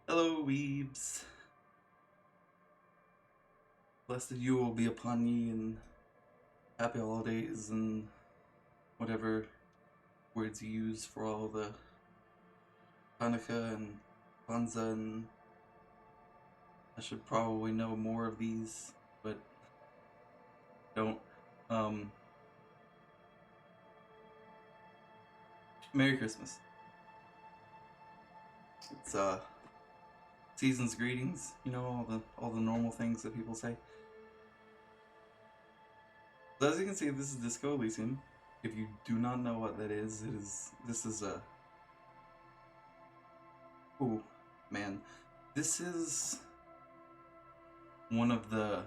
Hello, weebs. Blessed you will be upon ye, and happy holidays, and whatever words you use for all the Hanukkah and Kwanzaa, and I should probably know more of these, but don't. Merry Christmas. It's season's greetings. You know, all the normal things that people say. So as you can see, this is Disco Elysium. If you do not know what that is, this is a oh man, this is one of the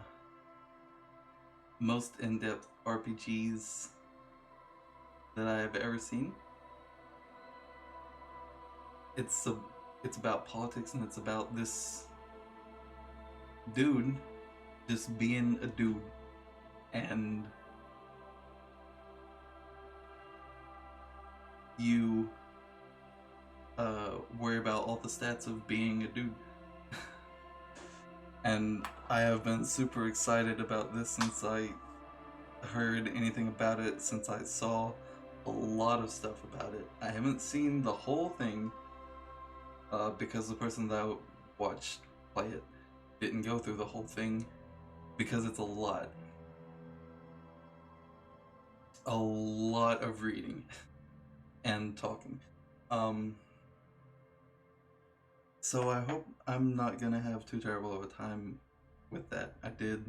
most in-depth RPGs that I have ever seen. It's about politics, and it's about this dude just being a dude, and you worry about all the stats of being a dude. And I have been super excited about this since I heard anything about it, since I saw a lot of stuff about it. I haven't seen the whole thing because the person that I watched play it didn't go through the whole thing because it's a lot of reading and talking. So I hope I'm not gonna have too terrible of a time with that. I did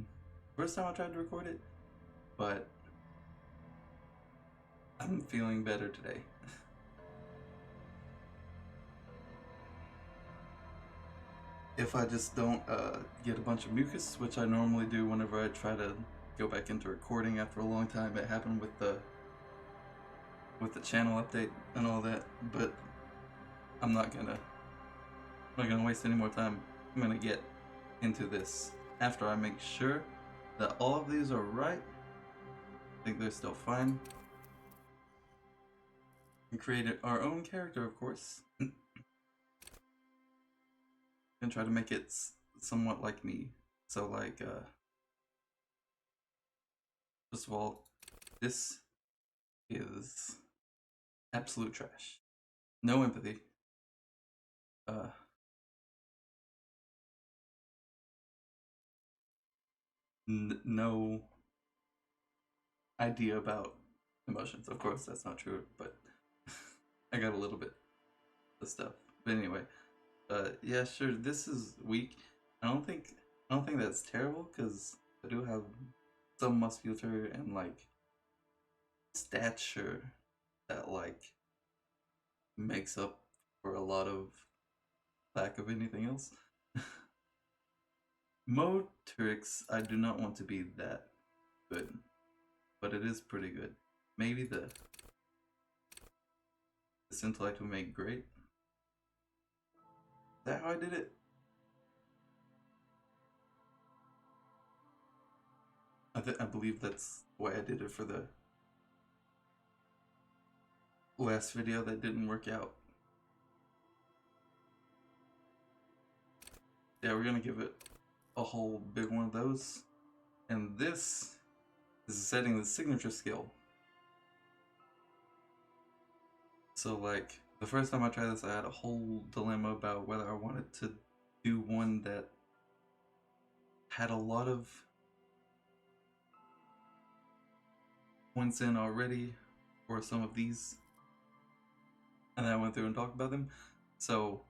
first time I tried to record it, but I'm feeling better today. If I just don't get a bunch of mucus, which I normally do whenever I try to go back into recording after a long time. It happened with the channel update and all that, but I'm not gonna waste any more time. I'm gonna get into this after I make sure that all of these are right. I think they're still fine. We created our own character, of course, and try to make it somewhat like me. So like, first of all, this is absolute trash. No empathy. No idea about emotions. Of course, that's not true, but I got a little bit of stuff. But anyway, yeah, sure. This is weak. I don't think that's terrible because I do have some musculature and like stature that like makes up for a lot of lack of anything else. Motorics, I do not want to be that good, but it is pretty good. Maybe this intellect will make great. Is that how I did it? I believe that's the way I did it for the last video that didn't work out. Yeah, we're gonna give it a whole big one of those. And this is setting the signature skill. So like, the first time I tried this, I had a whole dilemma about whether I wanted to do one that had a lot of points in already, or some of these. And then I went through and talked about them. So,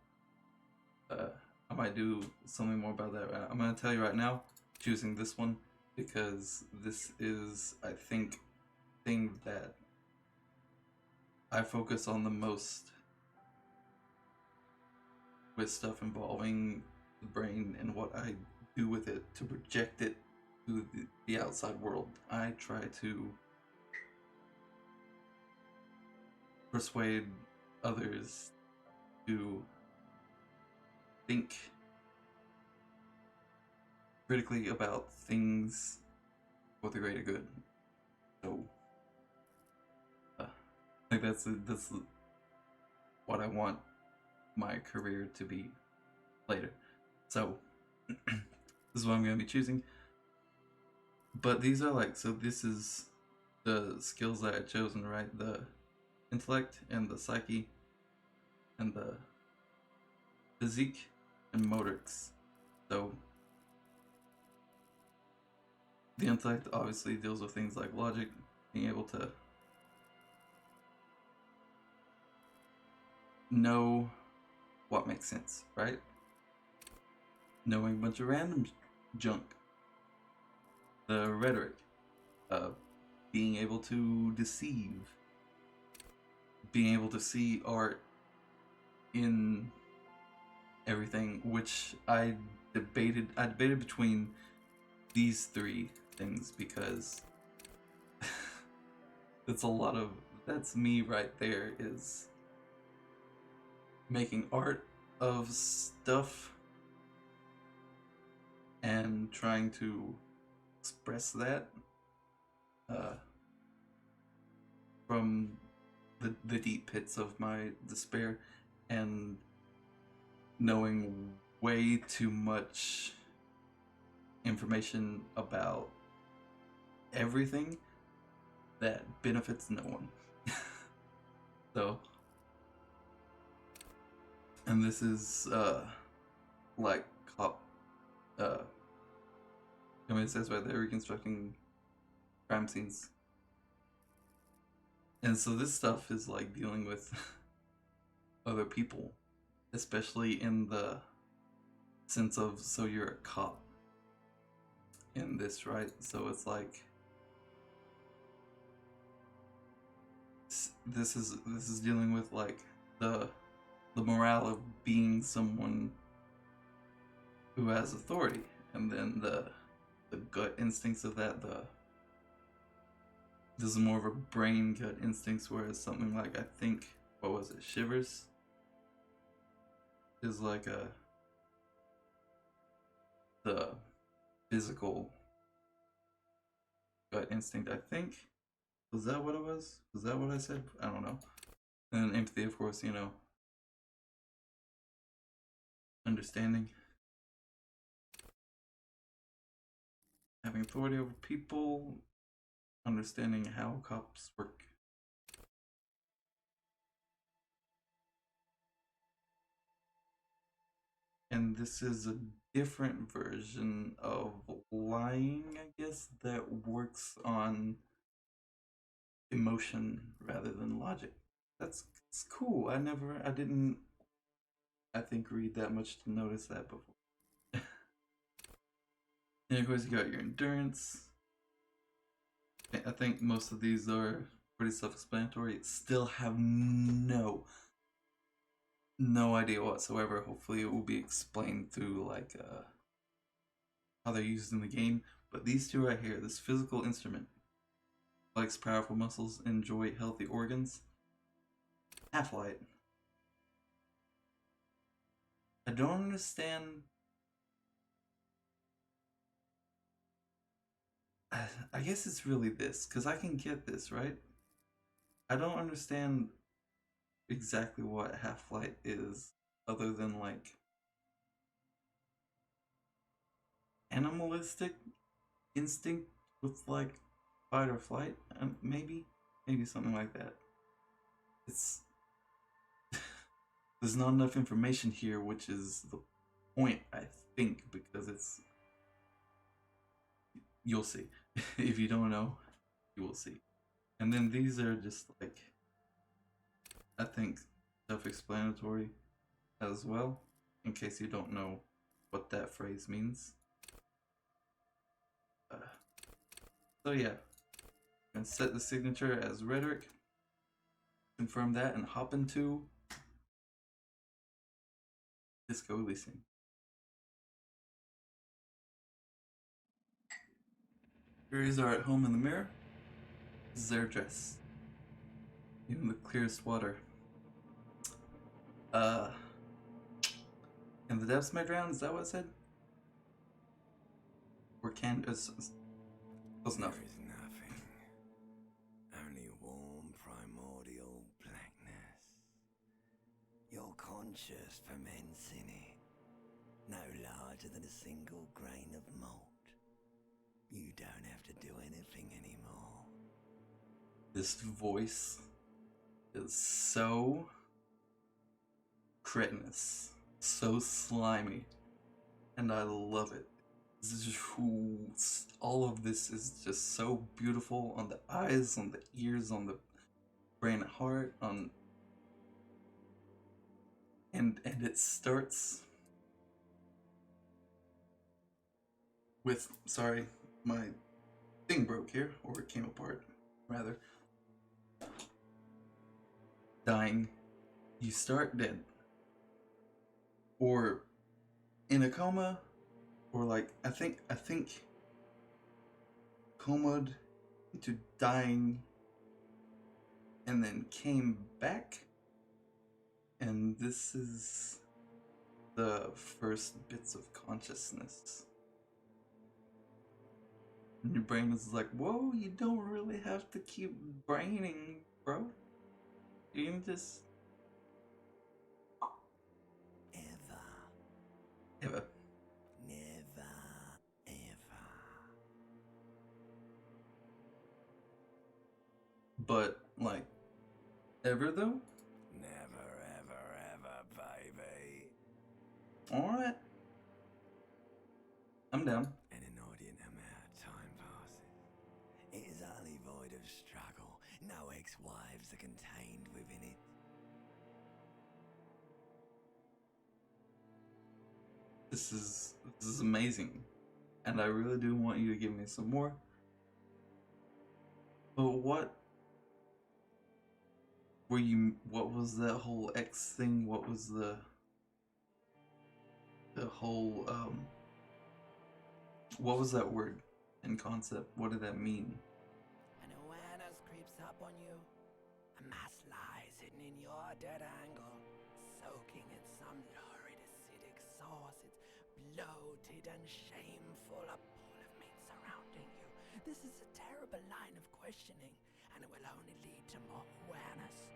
I might do something more about that. I'm gonna tell you right now, choosing this one because this is, I think, thing that I focus on the most with stuff involving the brain and what I do with it to project it to the outside world. I try to persuade others to think critically about things for the greater good. So, I think that's what I want my career to be. later. So this is what I'm going to be choosing. But these are like, so this is the skills that I've chosen, right? The intellect and the psyche and the physique and motorics. So the intellect obviously deals with things like logic, being able to know what makes sense, right? Knowing a bunch of random junk. The rhetoric, being able to deceive, being able to see art in everything, which I debated between these three things because that's me right there, is making art of stuff and trying to express that from the deep pits of my despair, and knowing way too much information about everything that benefits no one. So, and this is like cop. I mean, it says right there, reconstructing crime scenes, and so this stuff is like dealing with other people, especially in the sense of, so you're a cop in this, right? So it's like this is dealing with like the morale of being someone who has authority, and then the gut instincts of that. This is more of a brain gut instincts, whereas something like, I think, what was it, Shivers is like the physical gut instinct, I think. Was that what it was? Was that what I said? I don't know. And empathy, of course, understanding, having authority over people, understanding how cops work. And this is a different version of lying, I guess, that works on emotion rather than logic. That's cool. I didn't, I think, read that much to notice that before. And of course, you got your endurance. I think most of these are pretty self-explanatory. Still have no idea whatsoever. Hopefully, it will be explained through like how they're used in the game. But these two right here, this physical instrument, likes powerful muscles, enjoy healthy organs. Half-light. I don't understand. I guess it's really this, because I can get this, right? I don't understand exactly what half-light is, other than like animalistic instinct with like fight or flight, maybe something like that. It's there's not enough information here, which is the point, I think, because you'll see. If you don't know, you will see. And then these are just like, I think, self-explanatory as well, in case you don't know what that phrase means. So yeah, and set the signature as rhetoric. Confirm that and hop into Disco Elysium. Fairies are at home in the mirror. This is their dress. In the clearest water. In the depths may drown, is that what it said? Or can close enough. There is nothing. Only warm primordial blackness. Your conscious ferments in it. no larger than a single grain of malt. You don't have to do anything anymore. This voice is so cretinous, so slimy, and I love it. All of this is just so beautiful on the eyes, on the ears, on the brain and heart, and it starts with, sorry, my thing broke here, or it came apart, rather. Dying. You start dead. Or in a coma, or like, I think comaed into dying and then came back. And this is the first bits of consciousness. And your brain is like, whoa, you don't really have to keep braining, bro. You can just... Ever. Never, ever. But, like, ever though? Never, ever, baby. Alright. I'm down. An inordinate amount of time passes. It is utterly void of struggle. No ex-wives are contained within it. This is amazing. And I really do want you to give me some more. But what was that whole X thing? What was the whole what was that word and concept? What did that mean? An awareness creeps up on you. A mass lies hidden in your dead angle, soaking in some lurid acidic sauce. It's bloated and shameful, a pool of meat surrounding you. This is a terrible line of questioning, and it will only lead to more awareness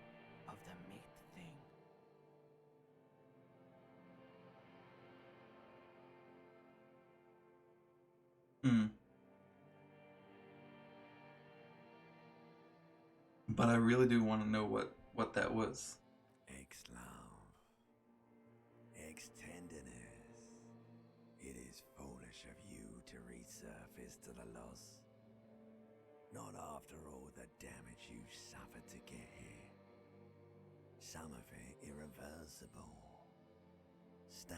of the meat thing. But I really do want to know what that was. Ex-love. Ex-tenderness. It is foolish of you to resurface to the loss. Not after all the damage you suffered to get here. Some of it irreversible. Stay.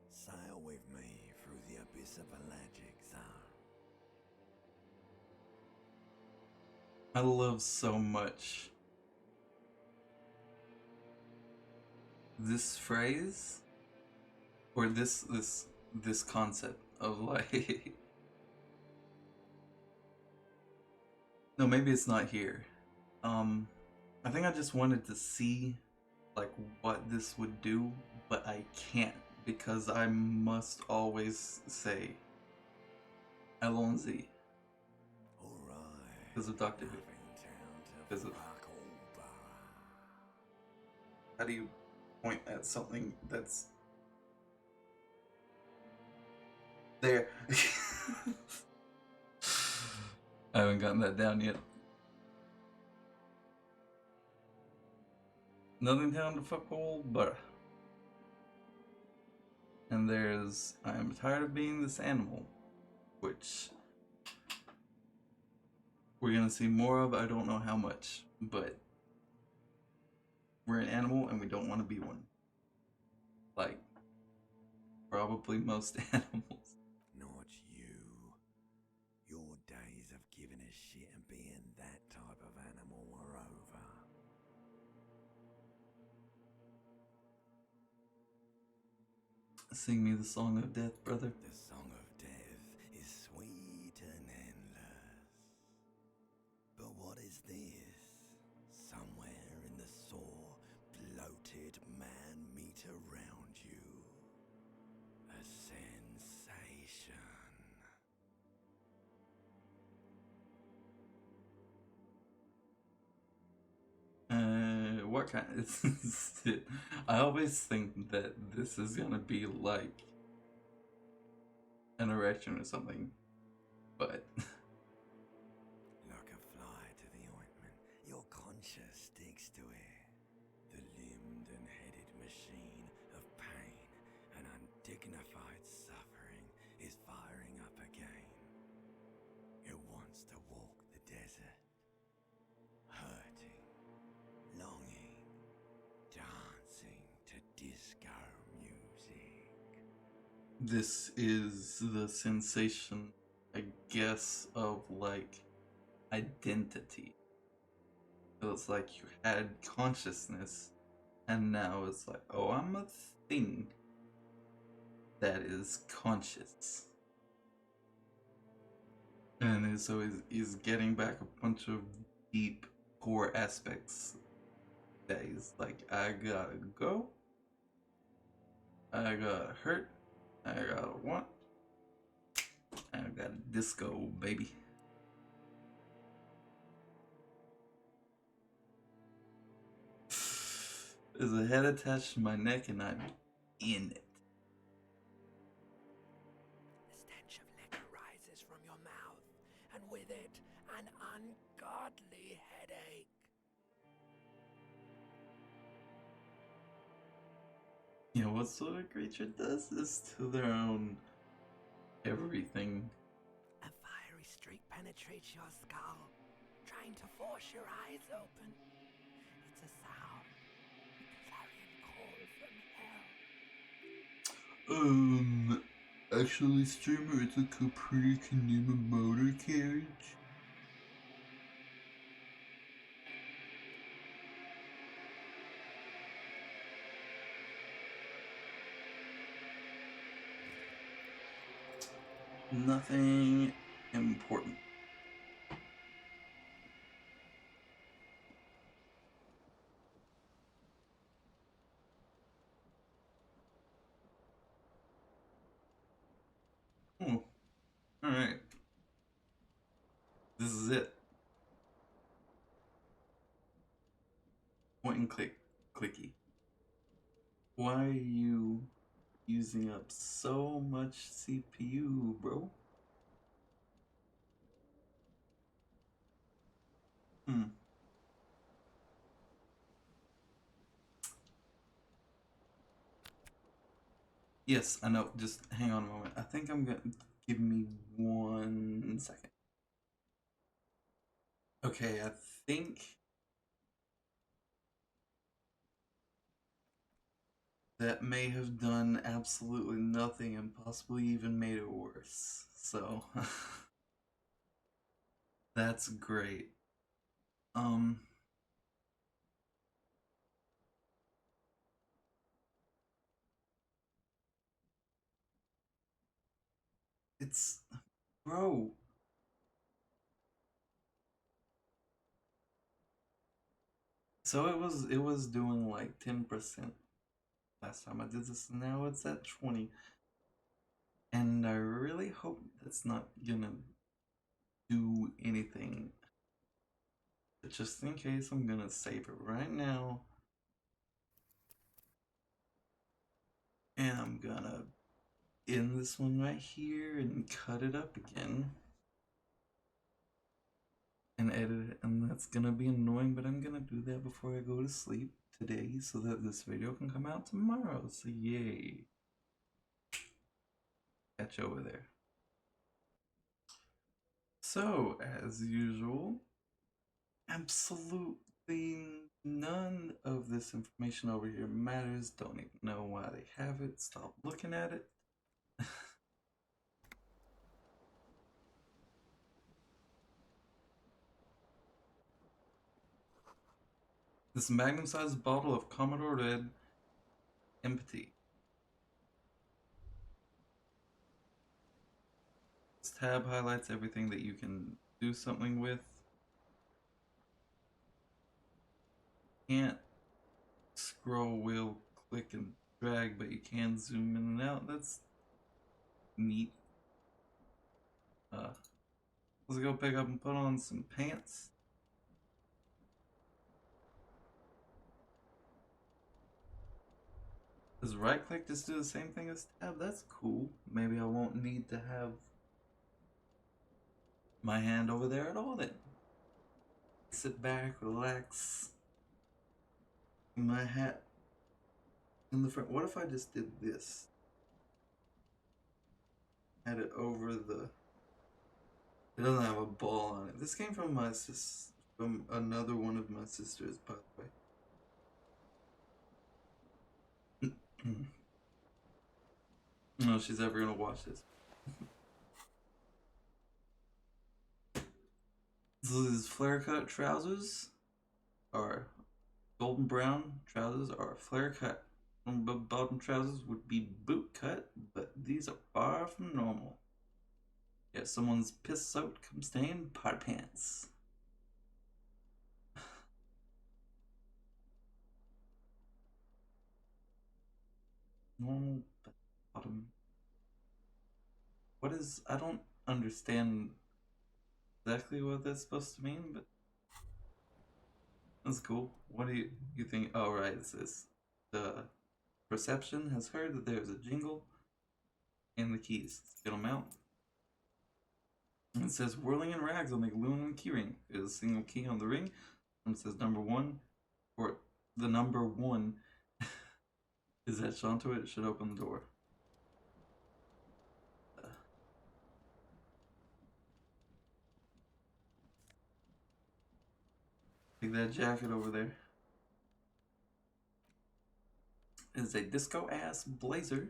Sail with me through the abyss of Allergic Zone. I love so much this phrase, or this concept of like no, maybe it's not here. I think I just wanted to see like what this would do, but I can't because I must always say Allons-y. Because of Dr. Who. Because of... How do you point at something that's there? I haven't gotten that down yet. Nothing down to fuck all, but... And there's I am tired of being this animal, which we're gonna see more of. I don't know how much, but we're an animal and we don't want to be one. Like, probably most animals. Not you. Your days of giving a shit and being that type of animal are over. Sing me the song of death, brother. The song of death is sweet and endless. But what is this? Somewhere in the sore, bloated man-meat around you. A sensation. what kind is it? I always think that this is gonna be like an erection or something, but Like a fly to the ointment, your conscience sticks to it. The limbed and headed machine of pain and undignified suffering is firing up again. It wants to walk the desert, hurting, longing, dancing to disco music. this is the sensation, I guess, of like identity. It's like you had consciousness, and now it's like, oh, I'm a thing that is conscious. And so he's getting back a bunch of deep core aspects that he's like, I gotta go, I gotta hurt, I gotta want, I gotta disco, baby. There's a head attached to my neck and I'm in it. The stench of liquor rises from your mouth, and with it, an ungodly headache. You know what sort of creature does this to their own everything? A fiery streak penetrates your skull, trying to force your eyes open. It's a sound, a clarion call from hell. Actually, streamer, it's a Capri Kanema motor carriage. Nothing important. Oh, alright. This is it. Point and click. Clicky. Why are you using up so much CPU, bro? Yes, I know. Just hang on a moment. I think I'm gonna give me 1 second. Okay, I think that may have done absolutely nothing and possibly even made it worse. So that's great. It's bro. So it was doing like 10% last time I did this. Now it's at 20. And I really hope that's not gonna do anything. But just in case, I'm gonna save it right now. And I'm gonna end this one right here and cut it up again. And edit it. And that's gonna be annoying, but I'm gonna do that before I go to sleep today so that this video can come out tomorrow. So yay. Catch you over there. So, as usual, absolutely none of this information over here matters. Don't even know why they have it. Stop looking at it. This magnum-sized bottle of Commodore Red empty. This tab highlights everything that you can do something with. Can't scroll wheel, click, and drag, but you can zoom in and out. That's neat. Let's go pick up and put on some pants. Does right click just do the same thing as tab? That's cool. Maybe I won't need to have my hand over there at all then. Sit back, relax. My hat in the front. What if I just did this? Had it over the. It doesn't have a ball on it. This came from from another one of my sisters, by the way. No, she's ever gonna watch this. So these flare cut trousers are golden brown trousers are flare cut. Bottom trousers would be boot cut, but these are far from normal. Yeah, someone's piss soaked, cum stained pot pants. Normal bottom. What is? I don't understand exactly what that's supposed to mean, but that's cool. What do you think? Oh, right, it says the perception has heard that there's a jingle in the keys. Get them out. And it says whirling in rags on the aluminum keyring. There's a single key on the ring. And it says number 1, or the number 1 is etched onto it. It should open the door. Take that jacket over there. It's a disco ass blazer.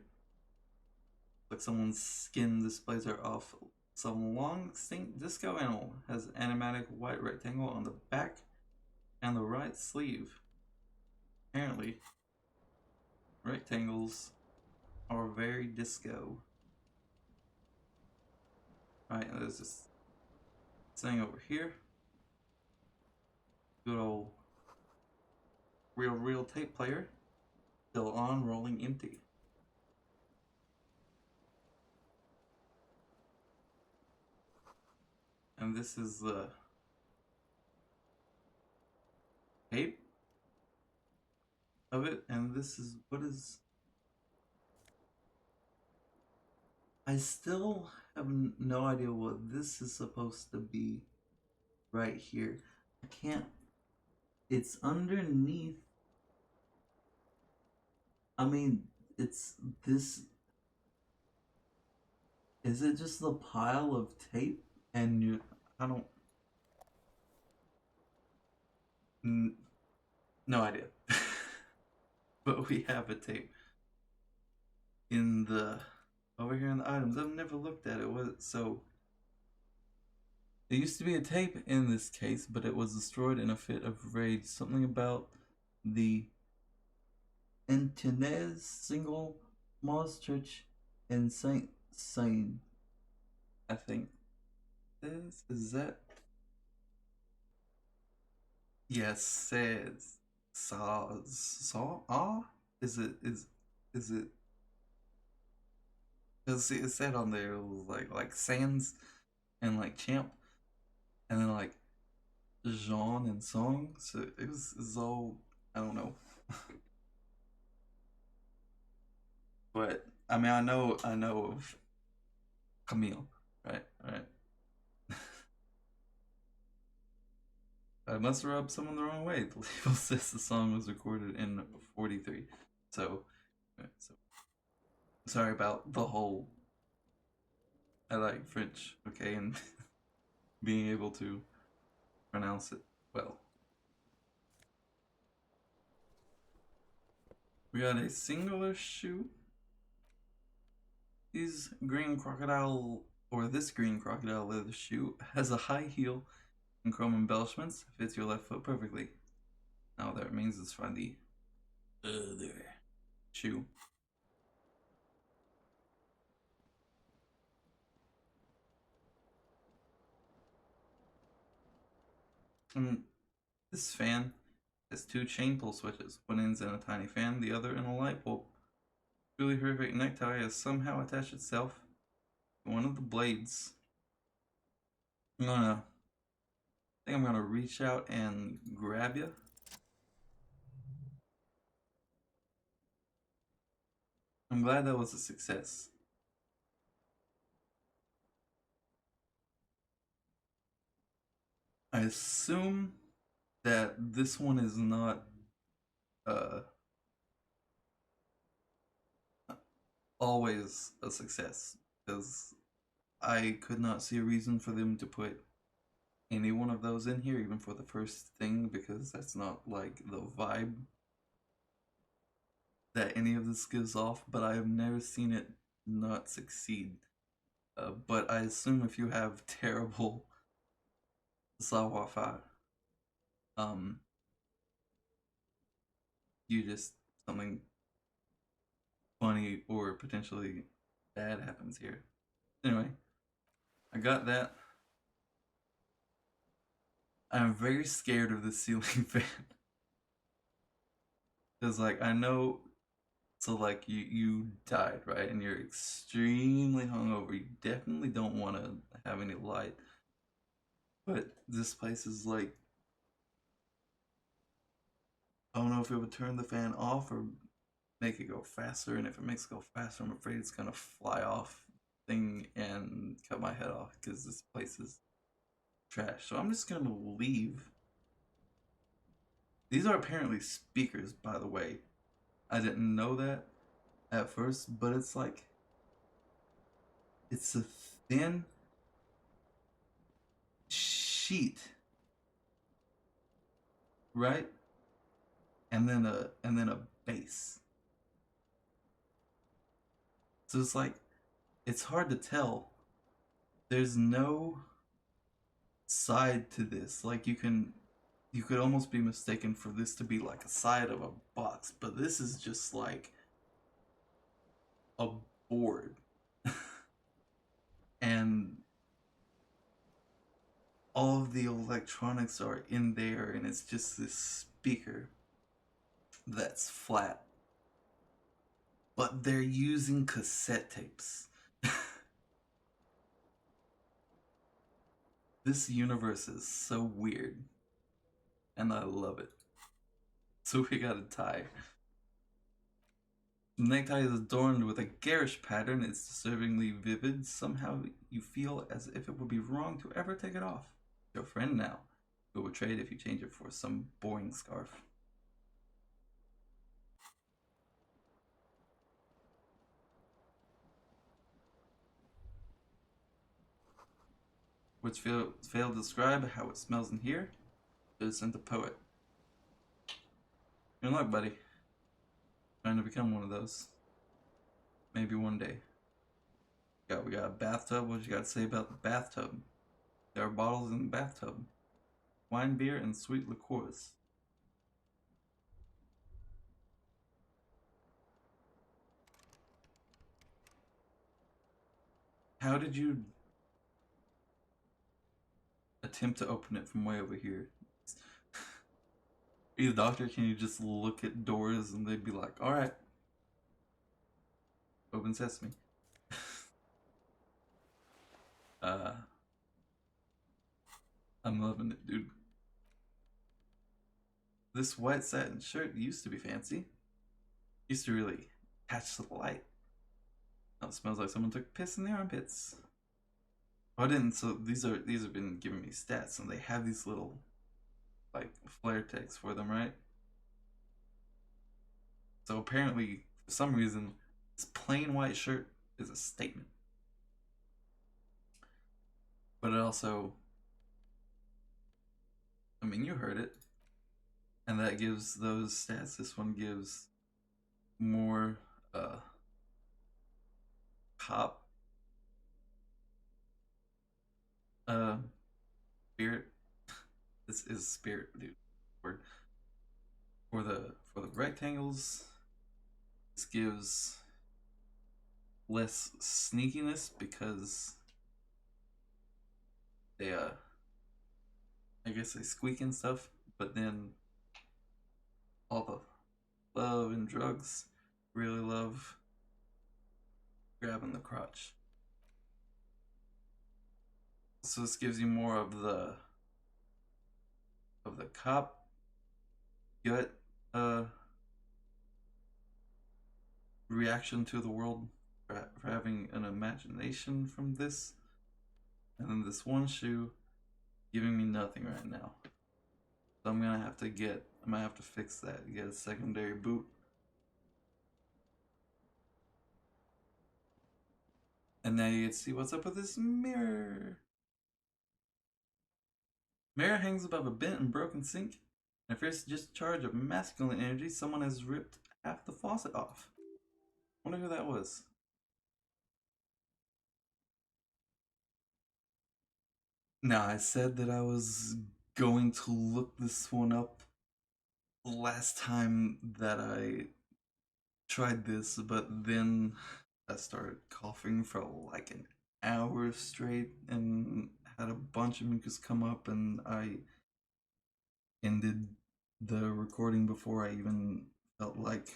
Like someone skinned this blazer off some long extinct disco animal. Has an animatic white rectangle on the back and the right sleeve. Apparently, rectangles are very disco. Right, and there's this thing over here. Good old real tape player. Still on, rolling empty. And this is the tape of it, and this is what is. I still have no idea what this is supposed to be right here. I can't. It's underneath. I mean, it's this. Is it just the pile of tape? And you. I don't. No idea. But we have a tape in the. Over here in the items. I've never looked at it. So. There used to be a tape in this case, but it was destroyed in a fit of rage. Something about the Antinez single Moss Church in Saint Sain. I think. This is that. Yes, says saw is it because it said on there it was like Sans and like Champ and then like Jean and Song, so it was all I don't know. But I mean I know of Camille, right? I must have rubbed someone the wrong way. The label says the song was recorded in 43. So sorry about the whole. I like French, okay, and being able to pronounce it well. We got a singular shoe. This green crocodile leather shoe has a high heel and chrome embellishments. Fits your left foot perfectly. Now that means let's find the other shoe. This fan has 2 chain pull switches. One end's in a tiny fan, the other in a light bulb. Truly horrific necktie has somehow attached itself to one of the blades. I think I'm gonna reach out and grab you. I'm glad that was a success. I assume that this one is not uh, always a success, because I could not see a reason for them to put any one of those in here, even for the first thing, because that's not like the vibe that any of this gives off. But I have never seen it not succeed. But I assume if you have terrible savoir-faire, um, you just something funny or potentially bad happens here. Anyway, I got that. I'm very scared of the ceiling fan. Because like I know, so like you died, right? And you're extremely hungover. You definitely don't want to have any light. But this place is like, I don't know if it would turn the fan off or make it go faster. And if it makes it go faster, I'm afraid it's gonna fly off thing and cut my head off, because this place is trash. So I'm just gonna leave. These are apparently speakers, by the way. I didn't know that at first, but it's like, it's a thin sheet, right? And then a base. So it's like, it's hard to tell. There's no side to this. Like you could almost be mistaken for this to be like a side of a box, but this is just like a board. And all of the electronics are in there, and it's just this speaker that's flat. But they're using cassette tapes. This universe is so weird, and I love it. So we got a tie. The necktie is adorned with a garish pattern. It's disturbingly vivid. Somehow you feel as if it would be wrong to ever take it off. Your friend now. It will trade if you change it for some boring scarf. Which fail to describe how it smells in here. Sent the poet. Good luck, buddy. Trying to become one of those. Maybe one day. We got a bathtub. What you got to say about the bathtub? There are bottles in the bathtub. Wine, beer, and sweet liqueurs. How did you attempt to open it from way over here? Are you the doctor? Can you just look at doors and they'd be like, alright, open sesame? uh, I'm loving it, dude. This white satin shirt used to be fancy. Used to really catch the light. Now it smells like someone took piss in their armpits. Oh, I didn't. So these have been giving me stats, and they have these little like flare text for them, right? So apparently, for some reason, this plain white shirt is a statement. But it also, I mean, you heard it. And that gives those stats. This one gives more cop uh spirit. This is spirit, dude. Word. For the rectangles, this gives less sneakiness because they I guess they squeak and stuff, but then all the love and drugs really love grabbing the crotch. So this gives you more of the cop gut reaction to the world for having an imagination from this, and then this one shoe giving me nothing right now. So I'm gonna have to fix that. Get a secondary boot. And now you get to see what's up with this mirror. Mirror hangs above a bent and broken sink. And a fierce discharge of masculine energy, someone has ripped half the faucet off. Wonder who that was. Now, I said that I was going to look this one up last time that I tried this, but then I started coughing for like an hour straight and had a bunch of mucus come up, and I ended the recording before I even felt like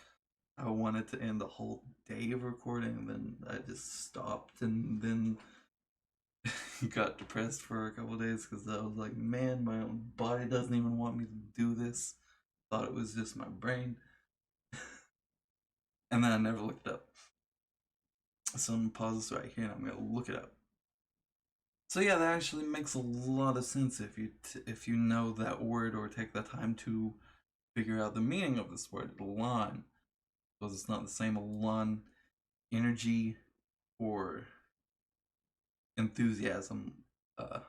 I wanted to end the whole day of recording, and then I just stopped, and then got depressed for a couple days because I was like, man, my own body doesn't even want me to do this. Thought it was just my brain. And then I never looked it up. So I'm gonna pause this right here and I'm gonna look it up. So yeah, that actually makes a lot of sense if you know that word or take the time to figure out the meaning of this word, elan. Because it's not the same elan, energy, or enthusiasm, uh,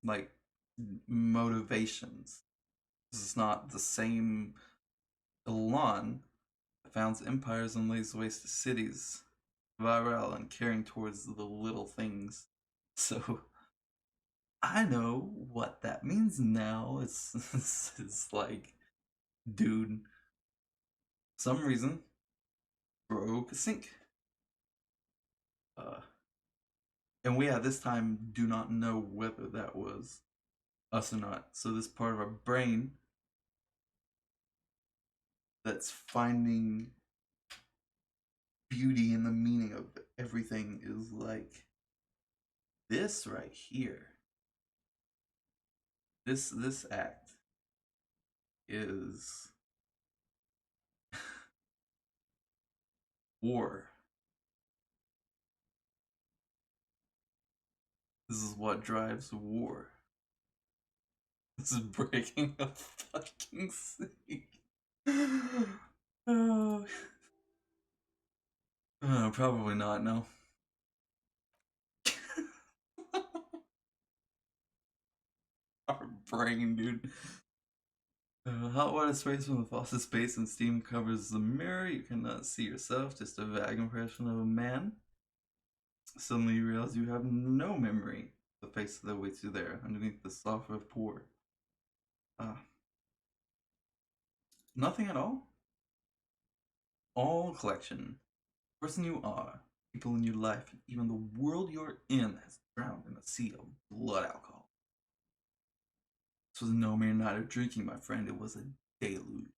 like motivations. This is not the same elan that founds empires and lays waste to cities, virile and caring towards the little things. So I know what that means now. It's like, dude, some reason broke a sink. Uh, and we at this time do not know whether that was us or not. So this part of our brain that's finding beauty in the meaning of everything is like this right here. This act is war. This is what drives war. This is breaking a fucking sink. uh, Probably not, no. Our brain, dude. Hot water sprays from the faucet space and steam covers the mirror. You cannot see yourself, just a vague impression of a man. Suddenly you realize you have no memory. The face that waits you there, underneath the soft of pour. Nothing at all? All collection. The person you are, people in your life, and even the world you're in has drowned in a sea of blood alcohol. This was no mere night of drinking, my friend. It was a deluge.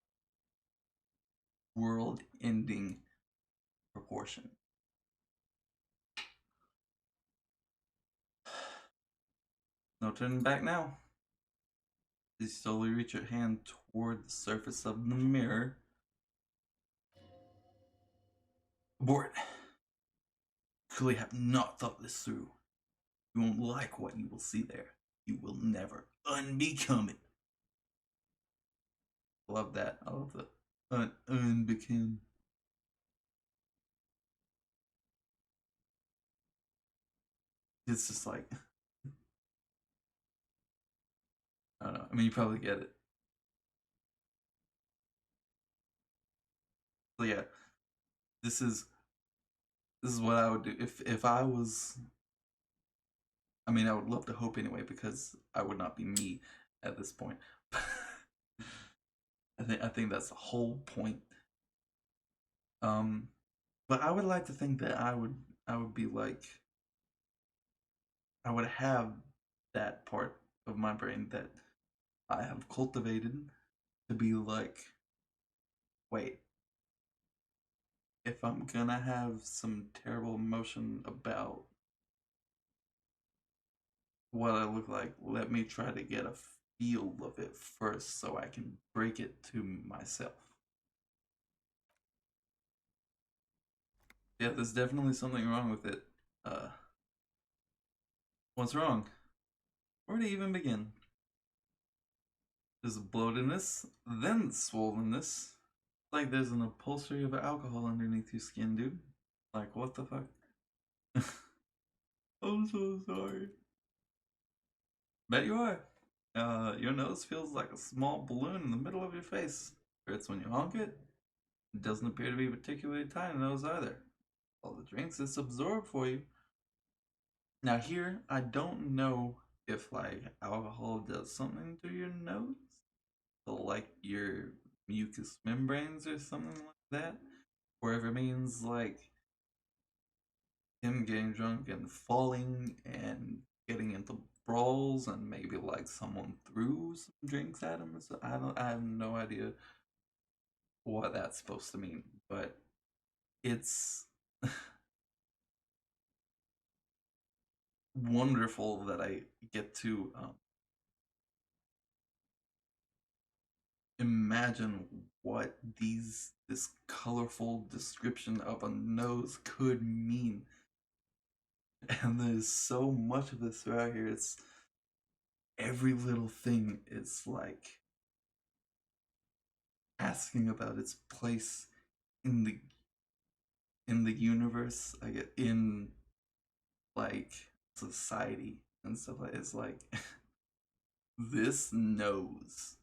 World-ending proportion. No turning back now. You slowly reach your hand toward the surface of the mirror. Abort. Clearly have not thought this through. You won't like what you will see there. You will never unbecome it. I love that. I love the unbecome. It's just like, I don't know. I mean, you probably get it. So yeah, this is what I would do if I was. I mean, I would love to hope anyway, because I would not be me at this point. I think that's the whole point. Um, but I would like to think that I would be like, I would have that part of my brain that I have cultivated to be like, wait, if I'm gonna have some terrible emotion about what I look like, let me try to get a feel of it first so I can break it to myself. Yeah, there's definitely something wrong with it. Uh, what's wrong? Where to even begin? There's bloatedness, then swollenness. Like there's an upholstery of alcohol underneath your skin, dude. Like, what the fuck? I'm so sorry. Bet you are. Your nose feels like a small balloon in the middle of your face. Hurts when you honk it. It doesn't appear to be particularly tiny nose either. All the drinks it's absorbed for you. Now here, I don't know if like alcohol does something to your nose, so like your mucous membranes or something like that, or if it means like him getting drunk and falling and getting into brawls and maybe like someone threw some drinks at him. So I have no idea what that's supposed to mean, but it's wonderful that I get to imagine what this colorful description of a nose could mean. And there's so much of this right here. It's every little thing is like asking about its place in the universe, I get in like society and stuff like it's like this nose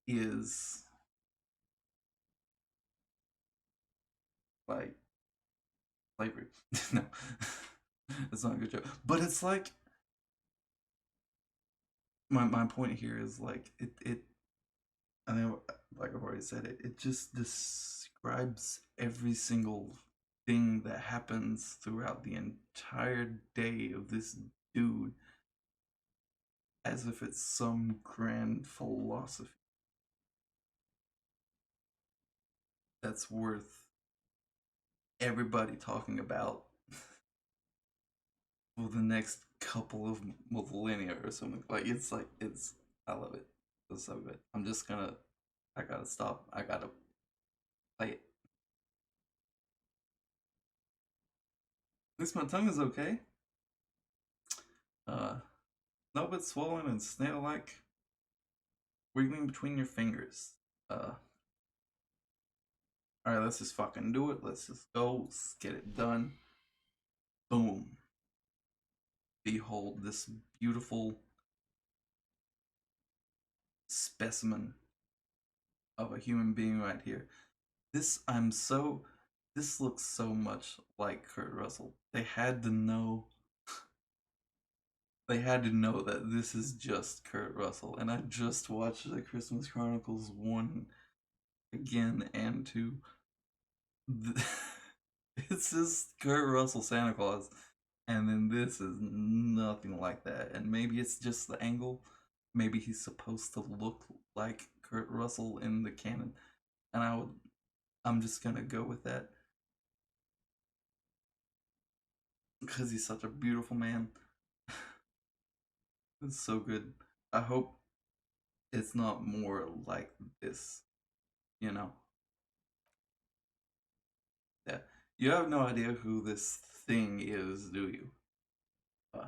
is like slavery. No, it's not a good joke. But it's like my point here is like it I know, like I've already said, it just describes every single thing that happens throughout the entire day of this dude as if it's some grand philosophy that's worth everybody talking about for the next couple of millennia or something. Like it's I love it. It's so good. I gotta stop. I gotta play it. At least my tongue is okay. Uh, no, but swollen and snail-like, wiggling between your fingers. All right, let's just fucking do it. Let's just go. Let's get it done. Boom. Behold this beautiful specimen of a human being right here. This I'm so this looks so much like Kurt Russell. They had to know that this is just Kurt Russell. And I just watched the Christmas Chronicles 1 again and 2. It's just Kurt Russell Santa Claus. And then this is nothing like that. And maybe it's just the angle. Maybe he's supposed to look like Kurt Russell in the canon. And I'm just gonna go with that because he's such a beautiful man. It's so good. I hope it's not more like this, you know? Yeah. You have no idea who this thing is, do you? Uh,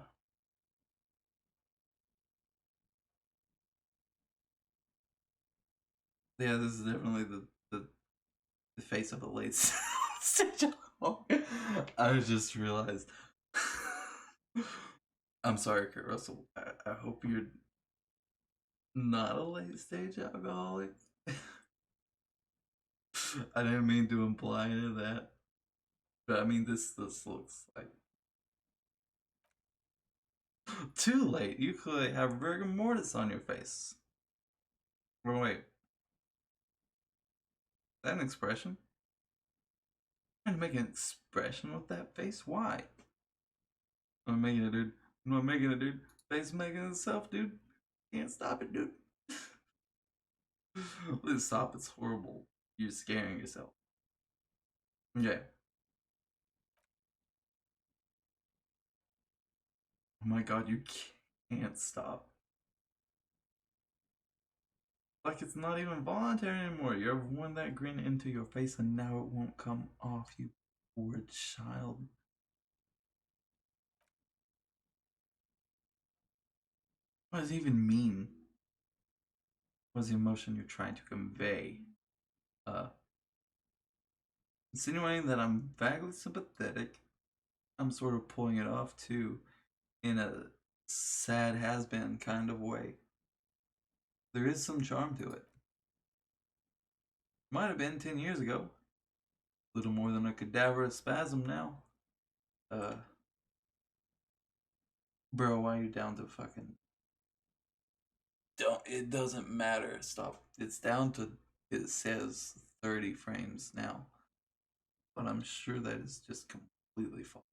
yeah, this is definitely the face of a late stage alcohol. I just realized. I'm sorry, Kurt Russell. I hope you're not a late stage alcoholic. I didn't mean to imply any of that. But I mean, this looks like too late. You could have rigor mortis on your face. Wait, is that an expression? I'm making an expression with that face. Why? I'm making it, dude. I'm making it, dude. Face making itself, dude. Can't stop it, dude. Please stop. It's horrible. You're scaring yourself. Okay. Oh my god, you can't stop. Like it's not even voluntary anymore. You ever worn that grin into your face and now it won't come off, you poor child. What does it even mean? What's the emotion you're trying to convey? Uh, insinuating that I'm vaguely sympathetic. I'm sort of pulling it off too, in a sad has-been kind of way. There is some charm to it. Might have been 10 years ago. Little more than a cadaverous spasm now. Uh, bro, why are you down to fucking? Don't. It doesn't matter. Stop. It's down to. It says 30 frames now, but I'm sure that is just completely false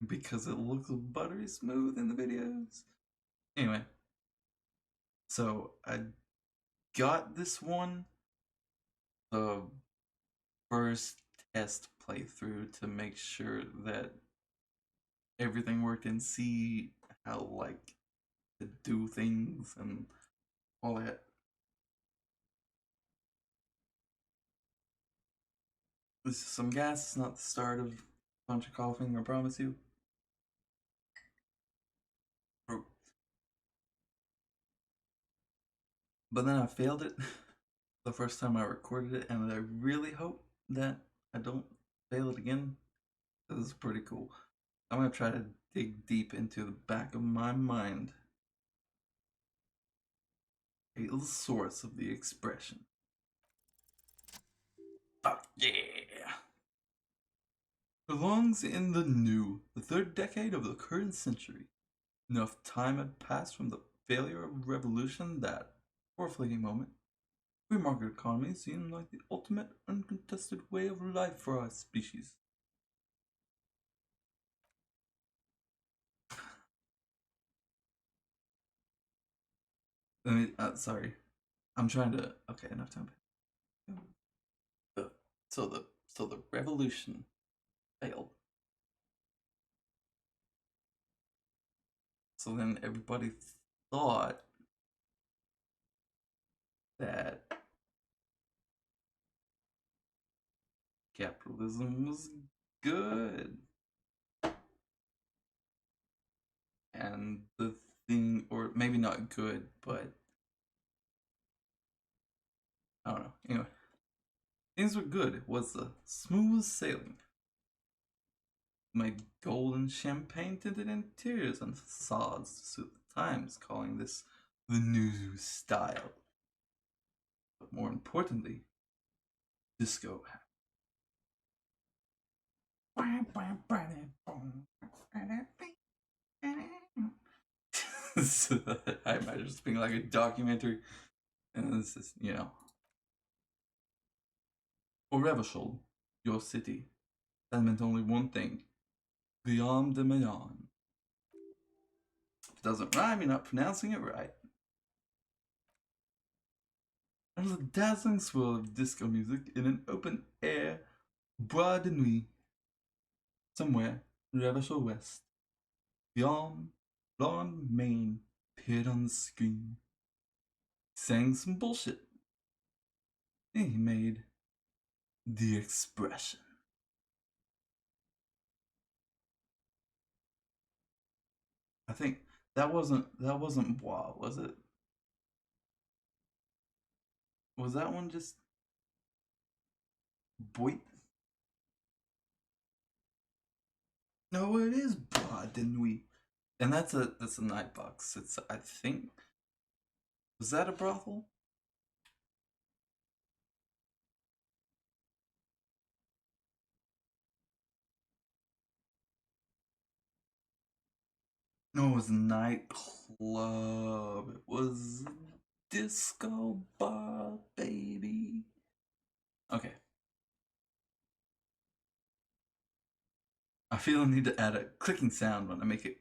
because it looks buttery smooth in the videos. Anyway, so I got this one the first test playthrough to make sure that everything worked and see how like to do things and all that. This is some gas. It's not the start of a bunch of coughing, I promise you. But then I failed it the first time I recorded it, and I really hope that I don't fail it again. This is pretty cool. I'm gonna try to dig deep into the back of my mind a little source of the expression. Fuck yeah! Belongs in the new, the third decade of the current century. Enough time had passed from the failure of revolution that, for a fleeting moment, free market economy seemed like the ultimate uncontested way of life for our species. Sorry. I'm trying to. Okay, enough time. The, so the revolution failed. So then everybody thought that capitalism was good. And the thing, or maybe not good, but I don't know. Anyway, things were good. It was a smooth sailing. Made golden champagne tinted interiors and facades to suit the times, calling this the new style. But more importantly, disco. I imagine just being like a documentary, and this is, or Revachol, your city. That meant only one thing: Guillaume de Mayon. If it doesn't rhyme, you're not pronouncing it right. There was a dazzling swirl of disco music in an open air bois de nuit somewhere in Revachol West. Guillaume, blonde mane, appeared on the screen. Sang some bullshit. He made the expression. I think that wasn't Bois, was it? Was that one just Boit? No, it is Bois de Nuit, and that's a night box. It's, I think, was that a brothel? No, it was a nightclub. It was a disco bar, baby. Okay, I feel I need to add a clicking sound when I make it.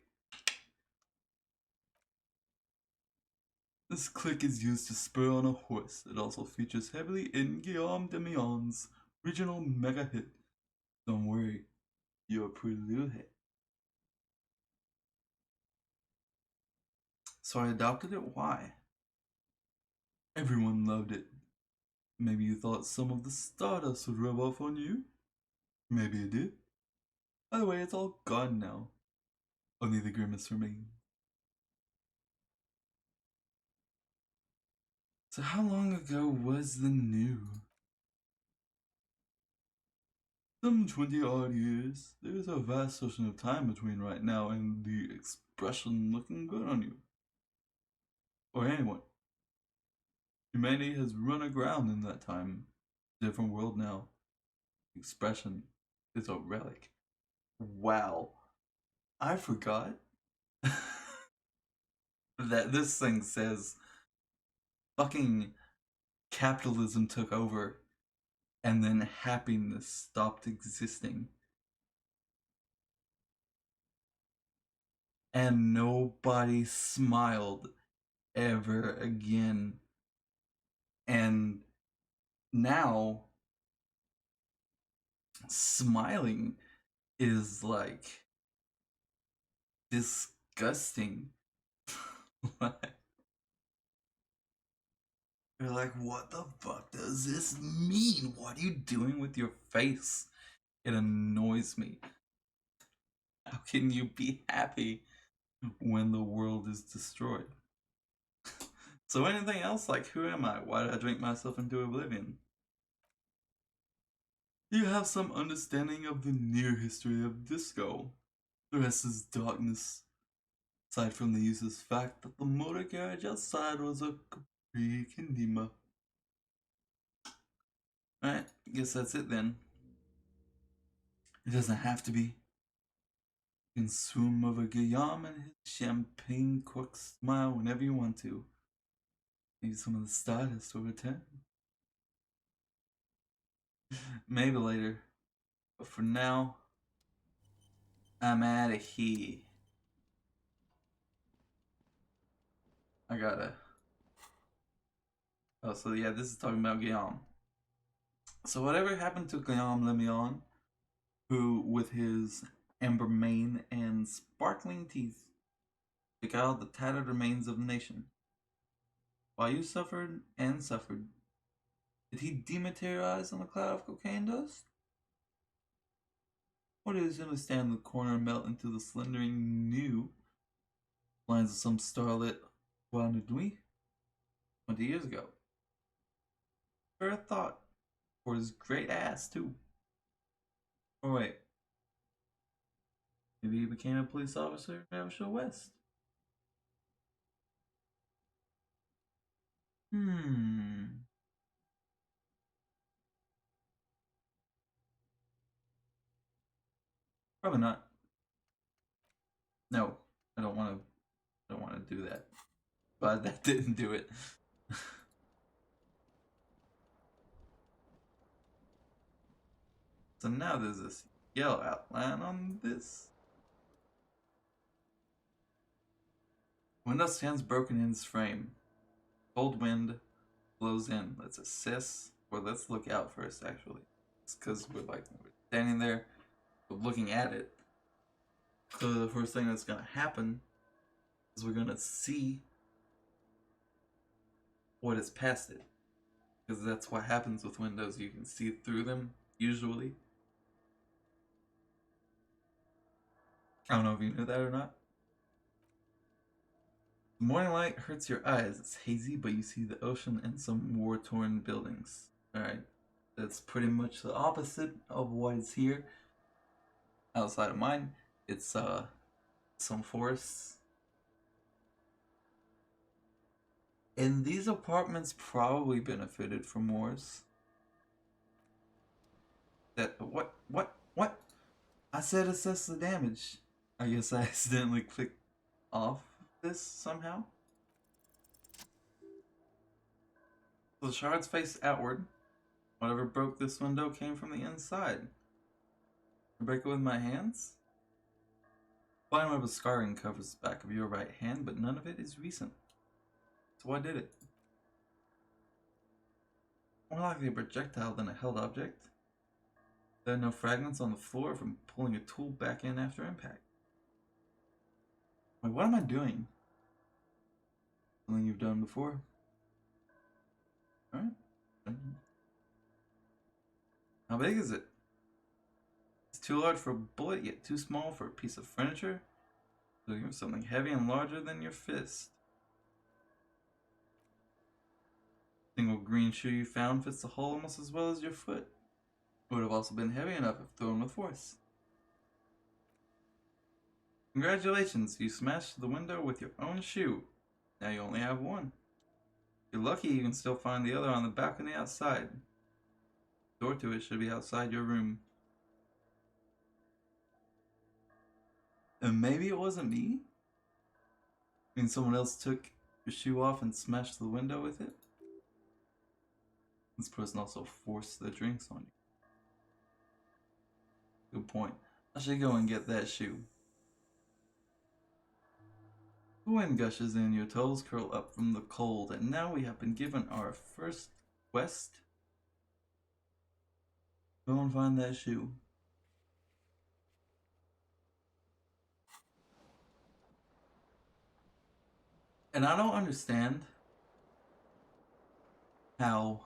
This click is used to spur on a horse. It also features heavily in Guillaume de Mayon's original mega hit, Don't Worry, You're a Pretty Little Hit. So I adopted it. Why? Everyone loved it. Maybe you thought some of the stardust would rub off on you? Maybe it did. By the way, it's all gone now. Only the grimace remains. So how long ago was the new? Some 20 odd years. There's a vast ocean of time between right now and the expression looking good on you. Or anyone. Humanity has run aground in that time. Different world now. Expression is a relic. Wow. I forgot that this thing says fucking capitalism took over and then happiness stopped existing. And nobody smiled ever again. And now, smiling is like disgusting. You're like, what the fuck does this mean? What are you doing with your face? It annoys me. How can you be happy when the world is destroyed? So anything else like, who am I? Why did I drink myself into oblivion? You have some understanding of the near history of disco. The rest is darkness. Aside from the useless fact that the motor carriage outside was a Capri Kendima. Alright, guess that's it then. It doesn't have to be. You can swim over Guillaume and his champagne cork smile whenever you want to. Maybe some of the stardust will return. Maybe later. But for now, I'm out of here. I gotta. Oh, so yeah, this is talking about Guillaume. So whatever happened to Guillaume Lemion, who, with his amber mane and sparkling teeth, took out the tattered remains of the nation. While you suffered and suffered, did he dematerialize on a cloud of cocaine dust? Or did he simply stand in the corner and melt into the slendering new lines of some starlit Bois Nuit 20 years ago? Fair thought. For his great ass, too. Or wait. Maybe he became a police officer in Show West. Probably not. No, I don't want to. I don't want to do that. But that didn't do it. So now there's this yellow outline on this. Window stands broken in its frame. Cold wind blows in. Let's assess, or let's look out first, actually. It's because we're standing there, we're looking at it. So the first thing that's going to happen is we're going to see what is past it. Because that's what happens with windows. You can see through them, usually. I don't know if you knew that or not. The morning light hurts your eyes. It's hazy, but you see the ocean and some war-torn buildings. Alright, that's pretty much the opposite of what is here. Outside of mine, it's some forests. And these apartments probably benefited from wars. What? I said assess the damage. I guess I accidentally clicked off this somehow. So the shards face outward. Whatever broke this window came from the inside. I break it with my hands? Fine web of scarring covers the back of your right hand, but none of it is recent. So why did it? More likely a projectile than a held object. There are no fragments on the floor from pulling a tool back in after impact. Wait, what am I doing? Something you've done before. Alright. How big is it? It's too large for a bullet, yet too small for a piece of furniture. Looking for something heavy and larger than your fist. Single green shoe you found fits the hole almost as well as your foot. It would have also been heavy enough if thrown with force. Congratulations, you smashed the window with your own shoe. Now you only have one. If you're lucky, you can still find the other on the balcony outside. The door to it should be outside your room. And maybe it wasn't me? I mean, someone else took your shoe off and smashed the window with it? This person also forced the drinks on you. Good point. I should go and get that shoe. The wind gushes in, your toes curl up from the cold, and now we have been given our first quest. Go and find that shoe. And I don't understand how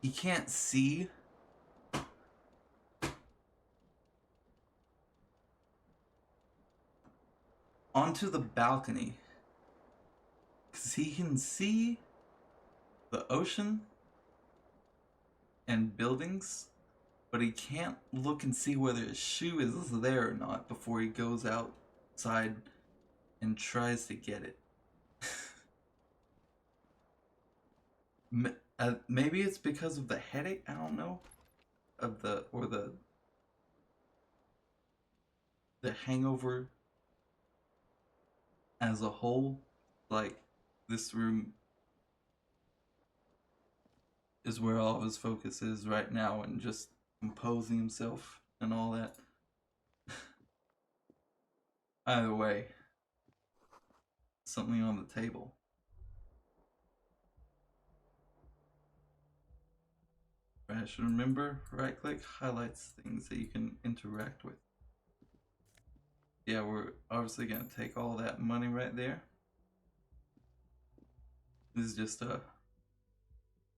he can't see onto the balcony, because he can see the ocean and buildings, but he can't look and see whether his shoe is there or not before he goes outside and tries to get it. Maybe it's because of the headache, I don't know, of the hangover as a whole. Like, this room is where all of his focus is right now, and just composing himself and all that. Either way, something on the table. I should remember, right click highlights things that you can interact with. Yeah, we're obviously gonna take all that money right there. This is just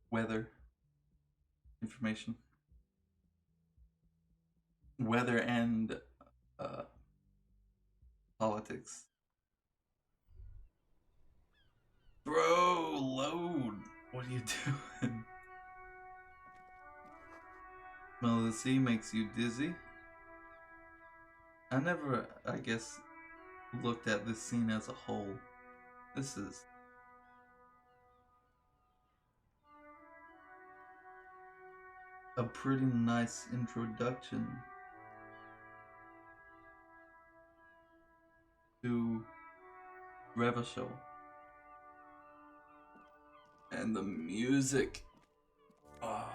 weather information. Weather and politics. Bro, load! What are you doing? Smell of the sea makes you dizzy. I never, I guess, looked at this scene as a whole. This is a pretty nice introduction to Revachol. And the music. Oh.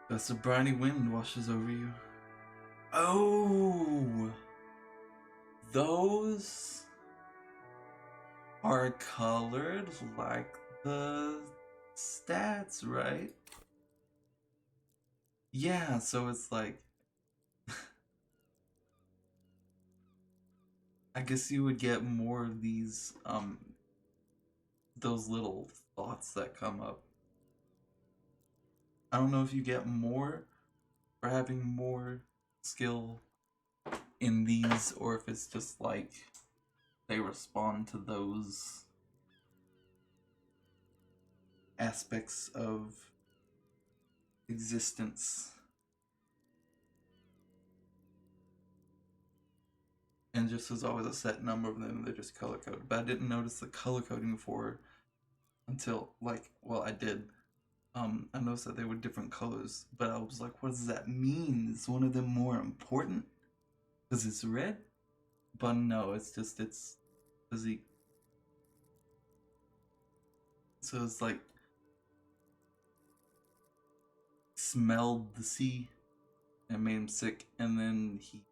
Gust of briny wind washes over you. Oh! Those are colored like the stats, right? Yeah, so it's like I guess you would get more of these those little thoughts that come up. I don't know if you get more for having more skill in these, or if it's just like they respond to those aspects of existence. And just there's always a set number of them, they're just color coded. But I didn't notice the color coding before until, like, well, I did. I noticed that they were different colors, but I was like, what does that mean? Is one of them more important because it's red? But no, it's just its physique. So it's like smelled the sea and made him sick, and then he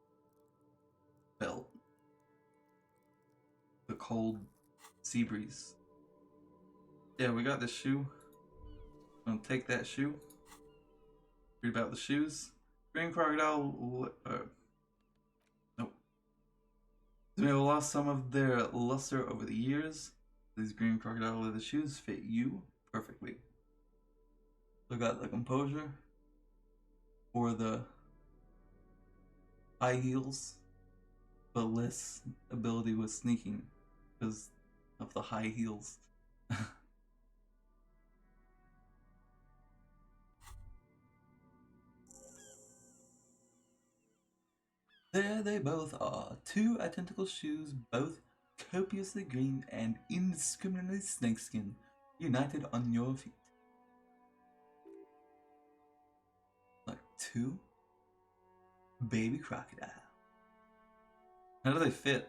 felt the cold sea breeze. Yeah, we got this shoe. I'm gonna take that shoe. Read about the shoes. Green crocodile. Nope. They may have lost some of their luster over the years. These green crocodile leather shoes fit you perfectly. So got the composure for the high heels, but less ability with sneaking because of the high heels. There they both are, two identical shoes, both copiously green and indiscriminately snakeskin, united on your feet. Like two baby crocodile. How do they fit?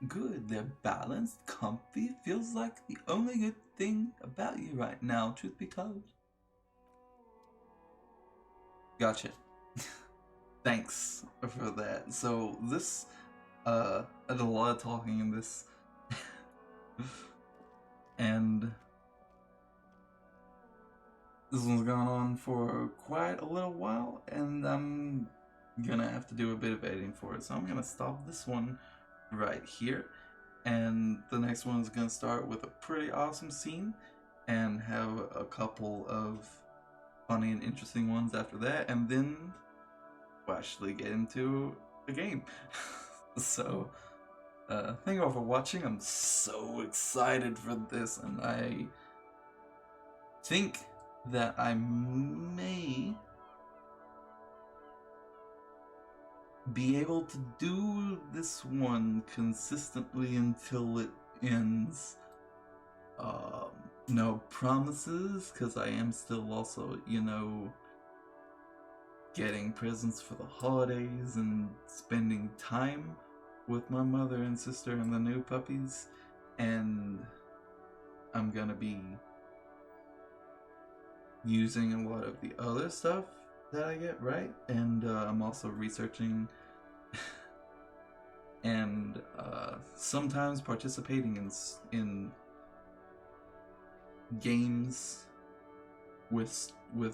Good, they're balanced, comfy, feels like the only good thing about you right now, truth be told. Gotcha. Thanks for that. So this, I did a lot of talking in this. And this one's gone on for quite a little while, and I'm gonna have to do a bit of editing for it. So I'm gonna stop this one right here. And the next one is gonna start with a pretty awesome scene and have a couple of funny and interesting ones after that, and then we'll actually get into the game. So thank you all for watching. I'm so excited for this, and I think that I may be able to do this one consistently until it ends. No promises, because I am still also, you know, getting presents for the holidays and spending time with my mother and sister and the new puppies, and I'm gonna be using a lot of the other stuff that I get, right? And I'm also researching and sometimes participating in games with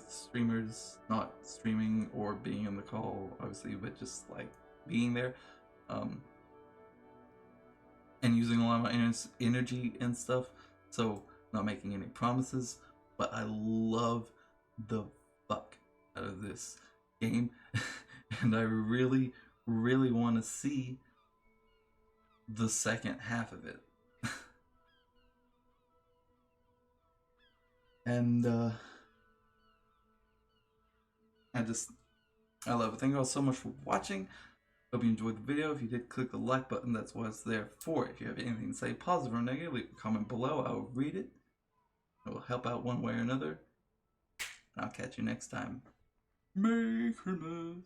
streamers, not streaming or being in the call, obviously, but just like being there, and using a lot of my energy and stuff. So not making any promises, but I love the fuck out of this game, and I really, really want to see the second half of it. And I love it. Thank you all so much for watching. Hope you enjoyed the video. If you did, click the like button. That's what it's there for. If you have anything to say, positive or negative, leave a comment below. I'll read it. It will help out one way or another. And I'll catch you next time. Merry Christmas.